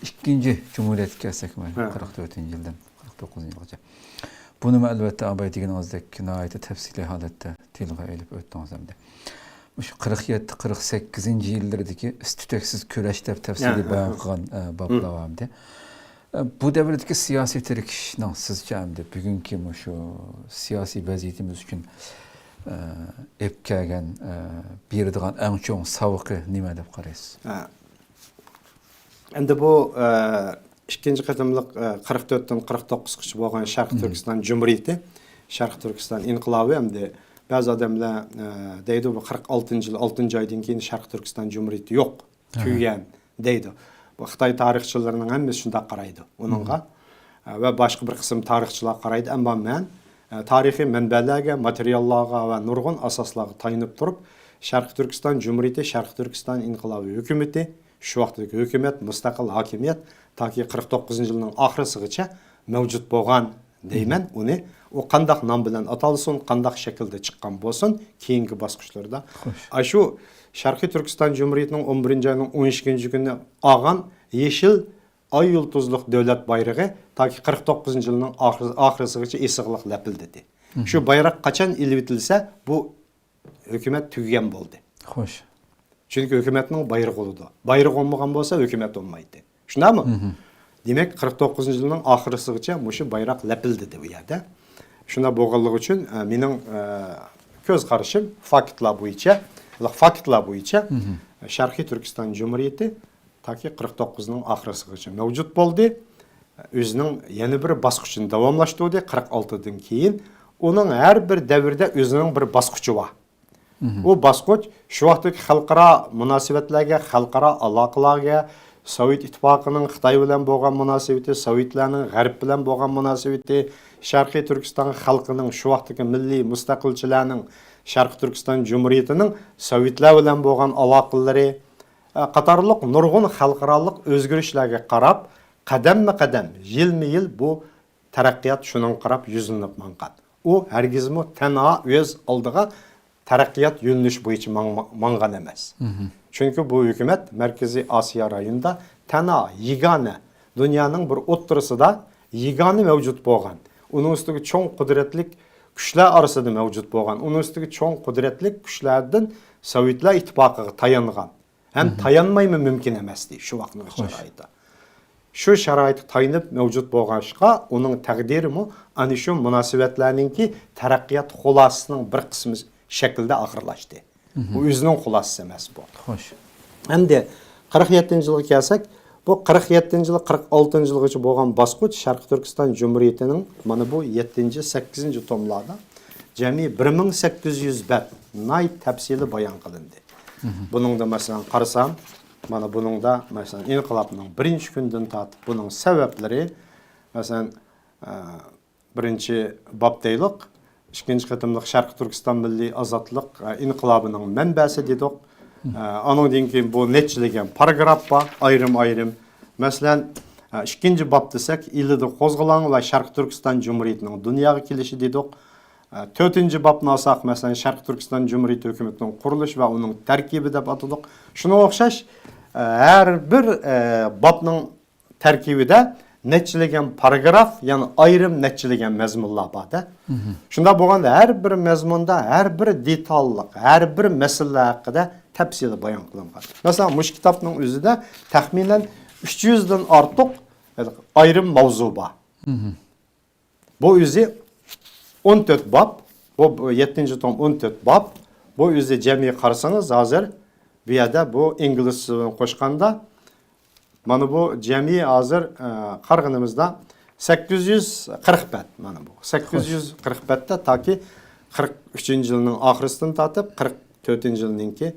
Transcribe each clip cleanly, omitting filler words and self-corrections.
ikinci Cumhuriyet kelsek mi? 44. yıldan 49. yılgacha. Bunu elbette abay degeninizdek nihayet tefsili halette tilga elip öttünüz hem de. Şu 47-48. yıllardaki üstüteksiz küreş dep tefsili bayan kılgan babla hem de. Bu devredeki siyasi terikişden sizce hem de bugünkü şu siyasi vaziyetimiz için epkegen birdiğen en çok savıkı nime dep qaraysiz? Endi bu ikinci qatımlıq 44-dən 49-qıçı bolğan Şərq Türkistan Cumhuriyeti, Şərq Türkistan inqilabı hamda bəzi adamlar deydi bu 46-cı il 6-cı aydan keyin Şərq Türkistan Cumhuriyeti yo'q, tüygen deydi. Bu Xitoy tarixçilərinin hamısı şunda qaraydı onunğa və başqa bir qism tarixçilar qaraydı. Amma mən tarixi mənbələrə, materiallara və nurgun asaslarga tayınıb turib Şərq Türkistan Cumhuriyeti, Şərq Türkistan inqilabı hökuməti, şu vaqtdagi hökumət, müstaqil hakimiyet ta ki 49 yılının ahırısıgacha mevcut bolgan deymen. Onu o qandaq nam bilan atalsın, qandaq şekilde çıqqan bolsun keyingi basqıçlarda. Şu Şərqi Türkistan Cumhuriyeti'nin 11. ayının 12. günü ağan yeşil ay yıldızlıq dövlət bayrağı ta ki 49 yılının ahırısıgacha esiqliq lepildedi. Şu bayrak qaçan ilvitilse bu hökumət tüggen boldu. Xoş. Çünkü hükümetin bayrağı oldu. Bayrak olmagan olsa hükümet olmaydı. Şuna mı? Demek 49. yılının ahırısıgacha muşu bayrak lepildedi bu yerde. Şuna boğallık için benim göz karışım faktlar boyunca Şərqi Türkistan Cumhuriyeti ta ki 49'nın ahırısıgacha mevcut oldu. Özünün yeni bir basqıçını davamlaştırdı 46'dan keyin. Onun her bir devirde özünün bir basqıçı var. O basqıç şu vaqtdagi xalqaro munosabatlarga, xalqaro aloqalarga, Sovet İttifaqının Xitoy bilan bo'lgan munosabati, Sovetlarning G'arb bilan bo'lgan munosabati, Sharqiy Turkiston xalqining shu vaqtdagi milliy mustaqilchilarning Sharq Turkiston Cumhuriyetining Sovetlar bilan bo'lgan aloqalari qatorliq nurg'un xalqaroliq o'zgarishlarga qarab, qadam-qadam, yilma-yil bu taraqqiyot shuning qarab yuzlanib mangan. U hargizmi tanho o'z oldiga taraqqiyot yo'nalish bo'yicha mangan emas. Çünkü bu hükümet Merkezi Asya rayonunda tana, yegane, dünyanın bir o'ttirisi da yegane mevcut bolgan. Onun üstüge çoğun kudretlik güçler arasında mevcut bolgan. Onun üstüge çoğun kudretlik güçlerden Sovetler İttifaqıga tayangan. Hem tayanmayı mümkün emasdi şu vaqtın şaraiti. Şu şaraiti tayınıp mevcut bolganışqa onun təqdiri mu ani şu münasibetlerninki taraqqiyat xulasının bir kısmı şekilde ahırlaştı. Bu özünün xulası emas bu. Xoş. Hem de 47. yılga kelsek, bu 47. yılı 46. yılgacha bolgan basqıç Şərq Türkistan Cumhuriyeti'nin mana bu 7. 8. tomlarda cemi 1800 bet nay tafsili bayan qılındı. Bunun da mesela qarasam, mana bunun da mesela inqilabның birinci gündən tatıb bunun sebepleri mesela birinci bab deylik, ikinci qatımlıq Şərq Türkistan Milli Azadlıq inqilabının mənbəsi dedik. Onun keyin bu neçiligen paragraf var, ayrım. Mesela ikinci bab desek, ilidi qozgılan ve Şərq Türkistan Cumhuriyeti'nin dünyaya kelişi dedik. 4. babını alsaq, mesela Şərq Türkistan Cumhuriyeti hükümetinin kuruluş ve onun terkibi dep atadık. Şuna oxşaş, her bir babının terkibi de neçiligen paragraf, yani ayrım neçiligen mezmunlar var. Şunda bolganda her bir mezmunda, her bir detallık, her bir mesele hakkında tafsili bayan kılıngan. Mesela muş kitabının özüde tahminen 300'den artık ayrım mavzu var. Bu özü 14 bab, bu 7. tom 14 bab, bu özü cemi qarsanız hazır bir yerde bu İngiliz qoşqanda mana bu cemi hazır qarğınımızda 840 bet mana bu. 840 bette ta ki 43. yılının ahırısından tatıb 44. yılınki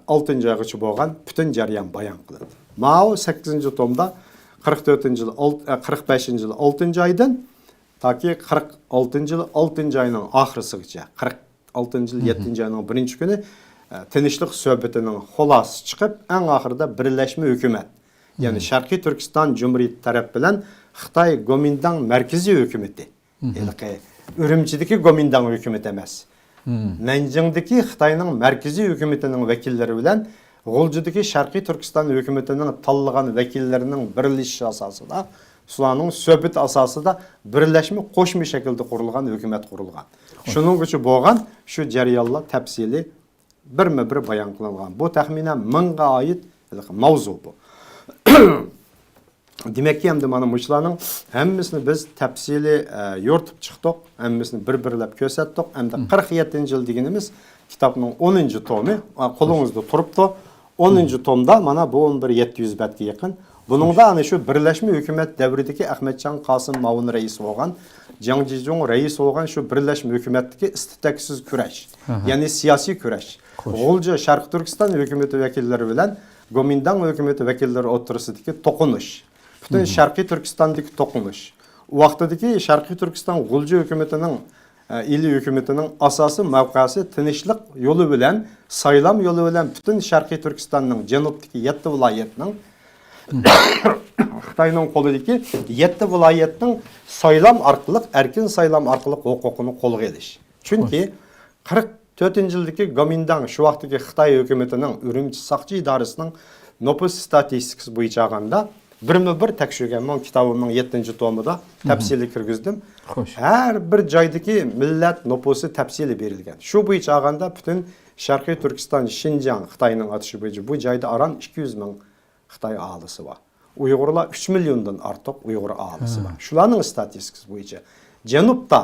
6. aygacha bolgan bütün jarayan bayan qılındı. Mao 8. tomda 44. yıl 45. yıl 6. aydan ta ki 46. yıl 6. ayının ahırısıgacha 46. yıl 7. ayının 1. günü tinchlik söhbetining xulası chiqib eng oxirida birlashma hukumat, ya'ni Sharqiy Turkiston Cumhuriyeti taraf bilan Xitoy Gomindang markaziy hukumati, ya'ni Urumchidagi Gomindang hukumati emas. Nanjingdagi Xitoyning markaziy hukumatining vakillari bilan G'uljidagi Sharqiy Turkiston hukumatining tanlagan vakillarining birlashishi asosida, ularning suhbat asosida birlashma qo'shma shaklda qurilgan hukumat qurilgan. Shuning uchun bo'lgan shu jarayonlar tafsili birma-bir bayon qilingan. Bu taxminan 1000 ga oid mavzu bu. Demek ki hem de mana muşlarning hammasini biz tafsili yo'rtib chiqdik, hammasini bir-birlab ko'rsatdik. Hem de 47-yil deganimiz kitobning 10-tomi qo'lingizda turibdi. 10-tomda mana bu 11700 betga yaqin. Buningda ana shu birlashma hukumat davridagi Ahmadjon Qosim Mavun rais bo'lgan, Jiang Jizhong rais bo'lgan shu birlashma hukumatdagi istiqsiz kurash, ya'ni siyosiy kurash. G'ulji Sharq Turkiston hukumati vakillari bilan Gomindan hukumati vakillari o'rtasidagi to'qinish. Bütün Sharqiy Turkistondagi to'qinish. U vaqtdagi Sharqiy Turkiston G'ulji hukumatining ili hukumatining asosiy mavqesi tinchlik yo'li bilan, saylam yo'li bilan bütün Sharqiy Turkistonning janubdagi 7 viloyatning Xitoyning qo'lidagi 7 viloyatning saylam orqali, erkin saylam orqali huquqini qo'lga olish. Chunki 44-yildagi Gomindan shu vaqtdagi Xitoy hukumatining Urumchi saqchi idorasining nopus statistikasi bo'yicha olganda bir tekshirgan men kitobimning 7-tomida tafsili kirgizdim. Har bir joydagi millat nopusi tafsili berilgan. Shu bo'yicha olganda butun Sharqiy Turkiston, Xinjiang Xitoyning atishi bo'yicha bu joyda aran 200 ming Xitoy aholisi bor. Uyg'urlar 3 milliondan ortiq Uyg'ur aholisi bor. Shularning statistikasi bo'yicha janubda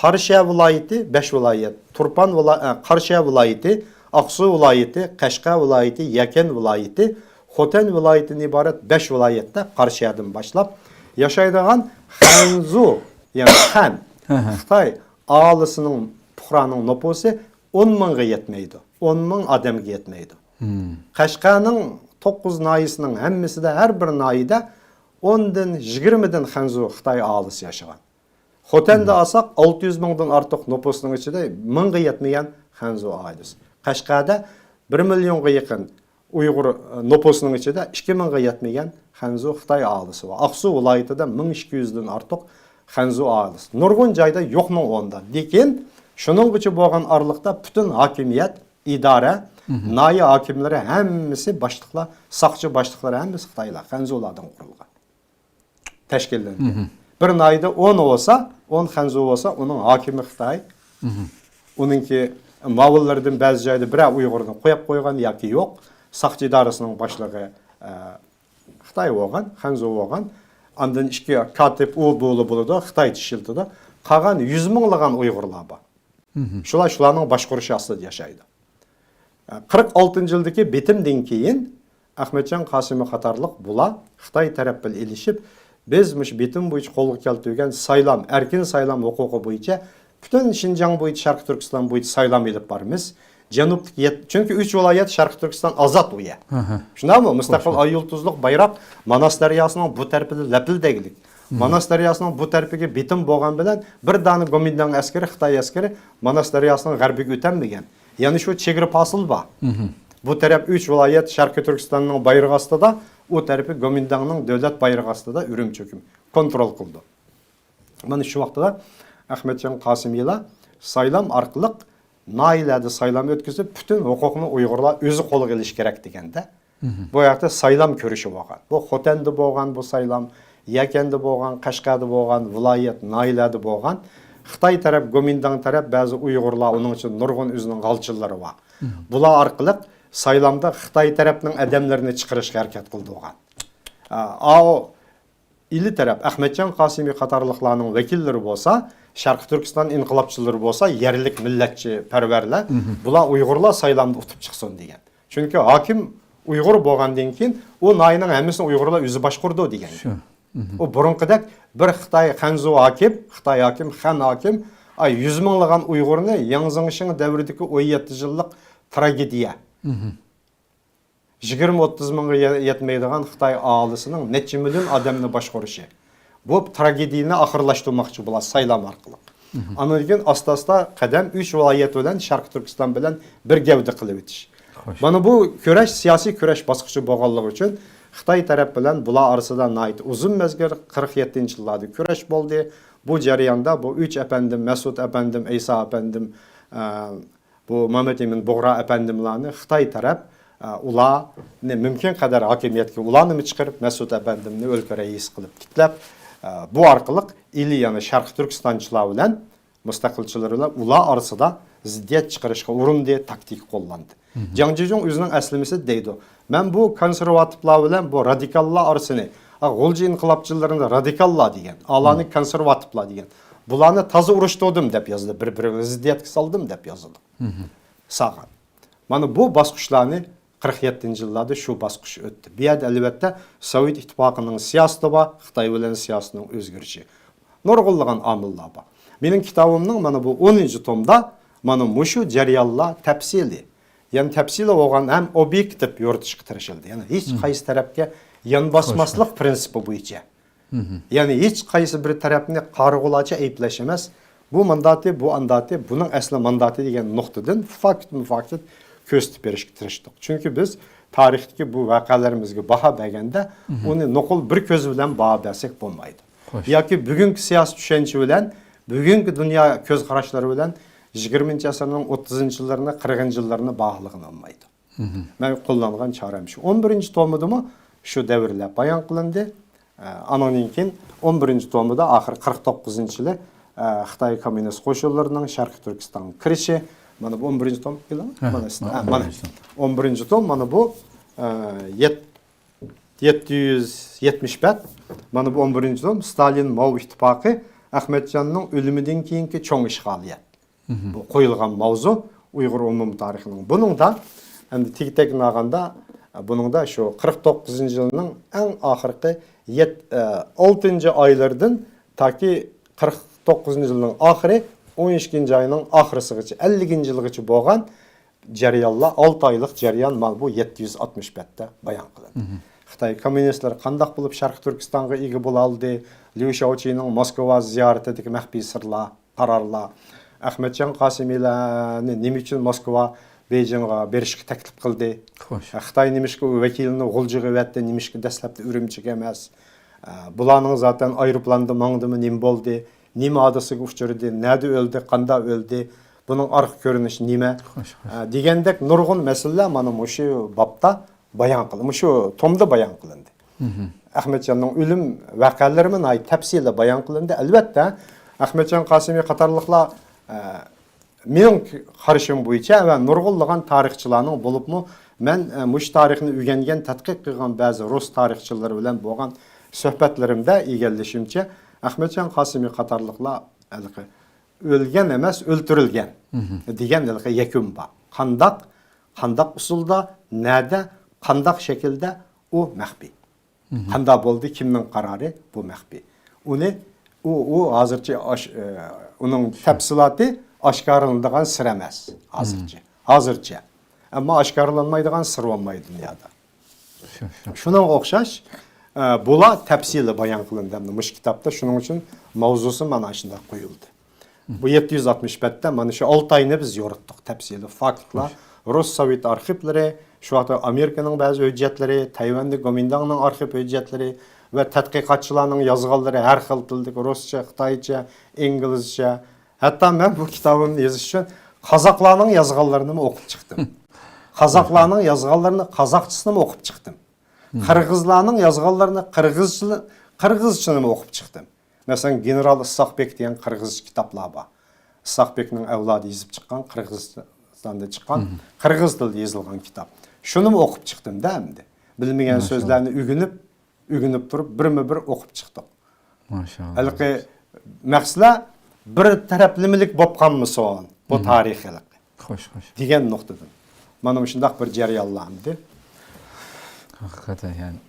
Qarshiya viloyati 5 viloyat, Turpan viloyati, Qarshiya viloyati, Aqsu viloyati, Qashqa viloyati, Yakan viloyati, Xotan viloyatidan iborat 5 viloyatda Qarshiyadan boshlab yashaydigan Xanzu, ya'ni Xan Xitoy aholisining puhraning nopusi 10 mingga yetmaydi. 10 ming odamga yetmaydi. Qashqaning 9 noyisining hammasida har bir noyida 10 dan 20 dan Xanzu Xitoy aholisi yashagan. Xotanda alsak 600 mingdan ortiq nopusning ichida 1000 ga yetmagan Xanzu aholisi. Qashqada 1 millionga yaqin Uyg'ur nopusining ichida 2000 ga yetmagan Xanzu Xitoy aholisi bor. Aqsu viloyatida 1200 dan ortiq Xanzu aholisi. Nurg'un joyda yo'qning o'nda. Lekin shuning uchun bo'lgan orliqda butun hokimiyat, idora, noya hokimlari hammasi boshliqlar, saqchi boshliqlari hammasi Xitoylar, Xanzulardan qurilgan. Tashkillangan. Bir noyda 10 bo'lsa, 10 Xanzu bo'lsa, uning hokimi Xitoy. Uningki mavullardan ba'zi joyda bir Uyg'urni qo'yib qo'ygan yoki yo'q. Saqchi idorasining boshlig'i Xitoy bo'lgan, Xanzu bo'lgan. Ondan ikki katib u bo'ladi, Xitoy tishiltida. Qolgan 100 minglagan Uyg'urlar bor. Shularning boshqarishi ostida yashaydi. 46-yildagi bitimdan keyin Ahmadjon Qosimi qatorliq bular Xitoy taraf bilan elishib, biz mush bitim bo'yicha qo'lga keltirgan saylam, erkin saylam huquqi bo'yicha butun Xinjiang bo'yicha, Sharq Turkiston bo'yicha saylam elib bormiz. Janubdagi chunki 3 viloyat Sharq Turkiston ozod uya. Shundaymi? Mustaqil ay yulduzliq bayroq Manas daryosining bu tarafida lapildaglik. Manas daryosining bu tarafiga bitim bo'lgan bilan bir dona Gomindan askari, Xitoy askari Manas daryosining g'arbiga o'tolmagan. Ya'ni shu chegara fasil bor. Bu taraf 3 viloyat Sharq Turkistonning bayrog'i ostida, u tarafi Gomindanning davlat bayrog'i ostida Urumchi hukum kontrol qildi. Mana shu vaqtda Ahmadjon Qosimiylar saylam orqali noilada saylam o'tkazib, butun huquqni Uyg'urlar o'zi qo'lga olish kerak deganda, bu yerda saylam ko'rishi bo'lgan. Bu Xotanda bo'lgan bu saylam, Yakanda bo'lgan, Qashqada bo'lgan, viloyat noilada bo'lgan. Xitoy taraf, Gomindan taraf ba'zi Uyg'urlar uning uchun nurg'un o'zining g'alchillari bor. Bular orqali saylamda Xitoy tarafning odamlarini chiqarishga harakat qildi bo'lgan. ili taraf Ahmadjon Qosimiy qatorliqlarning vakillari bo'lsa, Sharq Turkiston inqilobchilari bo'lsa, yerlik millatchi parvarlar, bular Uyg'urlar saylamda o'tib chiqsin degan. Chunki hokim Uyg'ur bo'lgandan keyin u noyining hammasini Uyg'urlar o'zi boshqurdi degan. U burunqidek bir Xitoy Xanzu hokim, Xitoy hokim, Xan hokim 100 minglagan Uyg'urni Yanzingshing davridagi 17 yillik tragediya. 20-30 mingga yetmaydigan Xitoy aholisining necha million odamni boshqarishi. Bu tragediyani oxirlashtirmoqchi bo'ladi saylam orqali. Ana keyin asta-asta qadam 3 viloyat bilan Sharq Turkiston bilan bir gavda qilib o'tish. Mana bu kurash siyosiy kurash bosqichi bo'lganligi uchun Xitoy taraf bilan bular orasida nayt uzun mezgil 47-yillarda kurash bo'ldi. Bu jarayonda bu 3 apandim, Mas'ud apandim, Isa apandim, bu Mamet Emin Bug'ra apandimlarni Xitoy taraf ularni mumkin qadar hokimiyatga ularni chiqarib Mas'ud Efendimni o'lka rais qilib tiklab, bu orqali ili yana Sharq Turkistonchilar bilan mustaqilchilar bilan ular orasida ziddiyat chiqarishga urindi, taktik qo'llandi. Jiang Zhezong o'zining aslimasi deydi. Men bu konservativlar bilan bu radikallar orasini, G'ulji inqilobchilarini radikallar degan, alani konservativlar degan. Bularni toza urushdim deb yozdi, bir-biriga ziddiyatga soldim deb yozildi. Sağ. Mana bu bosqichlarni 47-yillarda shu bosqich o'tdi. Bu yerda albatta Sovet ittifoqining siyosati bor, Xitoy bilan siyosatining o'zgarishi. Nurg'unlagan omillar bor. Mening kitobimning mana bu 10-tomda mana mushu jarayonlar tafsili. Ya'ni tafsili bo'lgan ham obyektiv yoritishga tirishildi. Ya'ni hech qaysi tarafga yan bosmaslik prinsipi bo'yicha. Ya'ni hech qaysi bir tarafni qarg'ulacha ayblash emas. Bu mandati, bu andati, buning asli mandati degan nuqtadan fakt ko'rsatib berishga tirishdik. Chunki biz tarixdagi bu voqealarimizga baho berganda uni nuqul bir ko'z bilan baho bersak bo'lmaydi. Yoki bugungi siyosiy tushuncha bilan, bugungi dunyo ko'z qarashlari bilan 20-asrning 30-yillarini, 40-yillarini baholag'ina olmaydi. Men qo'llangan choram shu. 11-tomidami shu davrlar bayon qilindi. Anodan keyin 11-tomida oxir 49-yili Xitoy kommunist qo'shinlarining Sharq Turkistonga kirishi, mana bu 11-tom e'lon. Mana 11-tom mana bu 775. Mana bu 11-tom Stalin Mao ittifoqi Ahmadjonning o'limidan keyingi cho'ng ishg'oliyat. Bu qo'yilgan mavzu Uyg'ur umum tarixining. Buningda endi tek naganda buningda shu 49-yilning eng oxirgi 6-oylardan toki 49-yilning oxiri 12-oyning oxirisigacha 50-yilgacha bo'lgan jarayonlar 6 oylik jarayon mana bu 765 da bayon qilindi. Xitoy kommunistlar qanday bo'lib Sharq Turkistonga ega bo'la oldi? Liu Shaoqining Moskva ziyoratidagi maxfiy sirlar, qarorlar, Ahmadjon Qosimiylarni nima uchun Moskva Beijingga berishga taklif qildi? Xitoy nimishga vakilini G'uljiga vatdi, nimishga dastlabda Urumchiga emas. Bularning zaten aeroplanda mangdimi nima bo'ldi? Nima hodisiga uchradi? Nada o'ldi? Qanday o'ldi? Buning arqa ko'rinishi nima? Degandek nurg'un masalalar mana shu bobda bayon qilindi. Shu tomda bayon qilindi. Ahmadjonning o'lim voqealarini tafsili bayon qilindi. Albatta Ahmadjon Qosimiy qatorliqlar mening qarashim bo'yicha va nurg'unlagan tarixchilarning bo'libmi, men mush tarixni o'rgangan, tadqiq qilgan ba'zi rus tarixchilari bilan bo'lgan suhbatlarimda egallashimcha, Ahmadjon Qosimiy qatorliqlar o'lgan emas, o'ltirilgan degan yakun bor. Qandaq usulda, nada, qandaq shaklda u maxfiy. Qanday bo'ldi, kimning qarori bu maxfiy. U hozircha uning tafsiloti oshkorlanadigan sir emas hozircha. Ammo oshkorlanmaydigan sir bo'lmaydi dunyoda. Shunga o'xshash bular tafsili bayon qilindi mush kitobda. Shuning uchun mavzusi mana shunday qo'yildi. Bu 765 da mana shu 6 oyni biz yoritdik tafsili faktlar, Rus Sovet arxivlari, shu haqda Amerikaning ba'zi hujjatlari, Tayvanda Gomindangning arxiv hujjatlari ve tədqiqatçılarının yazğanları hər xil tildə, Rusça, Xitayca, İngilizcə. Hətta mən bu kitabın yazışı üçün Qazaxlarının yazğanlarını oxub çıxdım. Qazaxlarının yazğanlarını Qazaxçısını oxub çıxdım. Qırğızlarının yazğanlarını Qırğızçını oxub çıxdım. Məsələn, General Issaqbek deyən Qırğız kitablar var. Issaqbek'nin evladı yazıb çıxan, Qırğızstanda çıxan, Qırğız dildə yazılған kitab. Şunu oxub çıxdım da əmdi. Bilməyən sözlərini ügünüb durub birmi-bir oxub çıxdıq. Maşallah. Həlqi məqsələ bir tərəflimilik bopqanmı soğan bu tarixilik. Xoş. Digən nöqtədən. Mənə şundaq bir cəryanlandı. Hakikaten yani